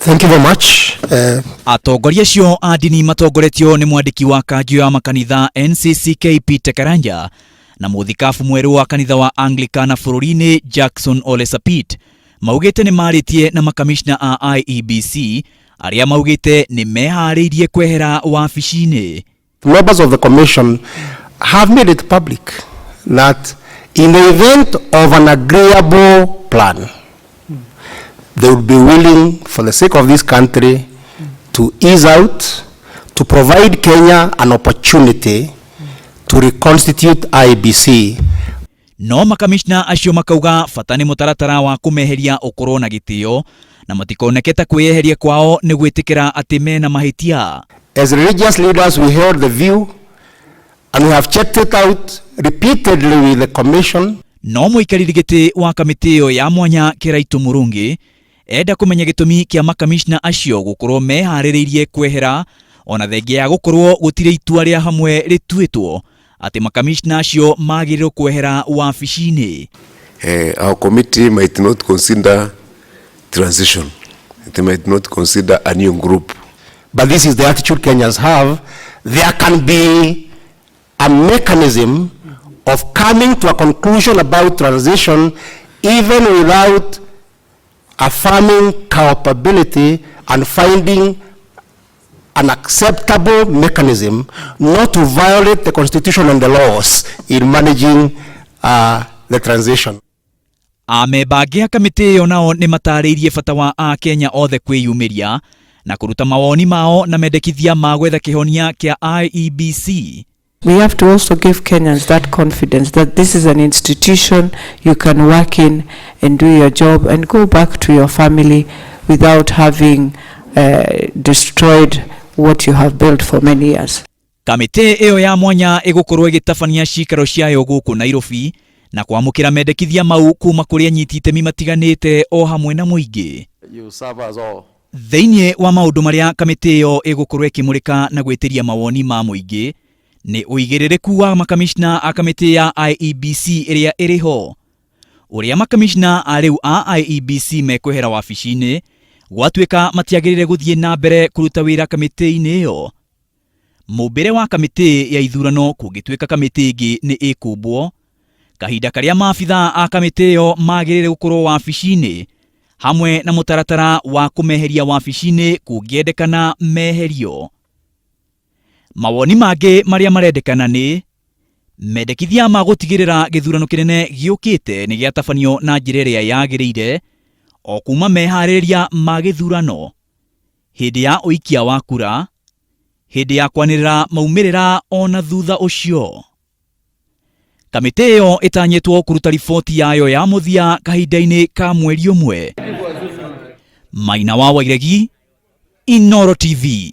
Thank you very much. Atongoria cio a dini matongoretio ni mwandiki wa kanjũ ya makanitha NCCK Karanja na muthikabu mweru wa kanitha wa Anglikana bũrũri-inĩ Jackson Ole Sapit maugite ni maritie na makamishna a IEBC aria maugite ni meharĩirie kwehera wabici-inĩ. Members of the commission have made it public that in the event of an agreeable plan, they would be willing, for the sake of this country, to ease out, to provide Kenya an opportunity to reconstitute IEBC. No makamishna acio makauga fatani mutaratara wa kumeheria ukorwo na gitio na matikoneketa kweyeheria kwao ni gwitikira ati mena mahitia. As religious leaders, we held the view and we have checked it out repeatedly with the commission. No muikariri giti wa kamiti ya mwanya Kiraitu Murungi enda kumenya gitumi kia makamishna acio gukorwo meharĩrĩirie kwehera ona thengia ya gukorwo gutire itua ria hamwe rituitwo ati makamishna acio magĩrĩirwo kwehera wabici-inĩ. Our committee might not consider transition. It might not consider a new group. But this is the attitude Kenyans have. There can be a mechanism of coming to a conclusion about transition even without affirming culpability and finding an acceptable mechanism not to violate the constitution and the laws in managing the transition. Amemba a kamiti ĩyo nao nĩ matarĩirie bata wa akenya othe kwĩyumĩria na kuruta mawoni mao na mendekithia ma gwetha kĩhonia kĩa IEBC. We have to also give Kenyans that confidence that this is an institution you can work in and do your job and go back to your family without having destroyed what you have built for many years. Kamiti ĩyo ya mwanya ĩgũkorwo ĩgĩtabania cikaro ciayo gũkũ Nairobi na kwamukira mendekithia mau kuma kũrĩ anyiti itemi matiganĩte o hamwe na mũingĩ. Thĩinĩ wa maũndũ marĩa kamiti ĩyo ĩgũkorwo ĩkĩmũrĩka na gwĩtĩria mawoni ma mũingĩ ni uigĩrĩrĩku wa makamishna a kamiti ya IEBC ĩrĩa ĩrĩho. Ũrĩa makamishna a rĩu a IEBC mekwehera wabici-inĩ gwatuĩka matiagĩrĩire gũthiĩ na mbere kuruta wĩra kamiti-inĩ ĩyo. Mũmbere wa kamiti ya ithurano kũngĩtuĩka kamiti ĩngĩ nĩ ĩkũmbwo, kahinda karĩa maabitha a kamiti ĩyo magĩrĩire gũkorwo wabici-inĩ hamwe na mũtaratara wa kũmeheria wabici-inĩ kũngĩendekana meherio. Mawoni mangĩ marĩa marendekana nĩ mendekithia ma gũtigĩrĩra gĩthurano kĩnene gĩũkĩte nĩ gĩatabanio na njĩra ĩrĩa yagĩrĩire o kuma meharĩrĩria ma gĩthurano, hĩndĩ ya ũikia wa kura, hĩndĩ ya kwanĩrĩra maumĩrĩra ona thutha ũcio. Kamiti ĩyo ĩtanyĩtwo kũruta riboti yayo ya mũthia kahinda-inĩ ka mweri ũmwe. Maina wa Wairegi, Inooro TV.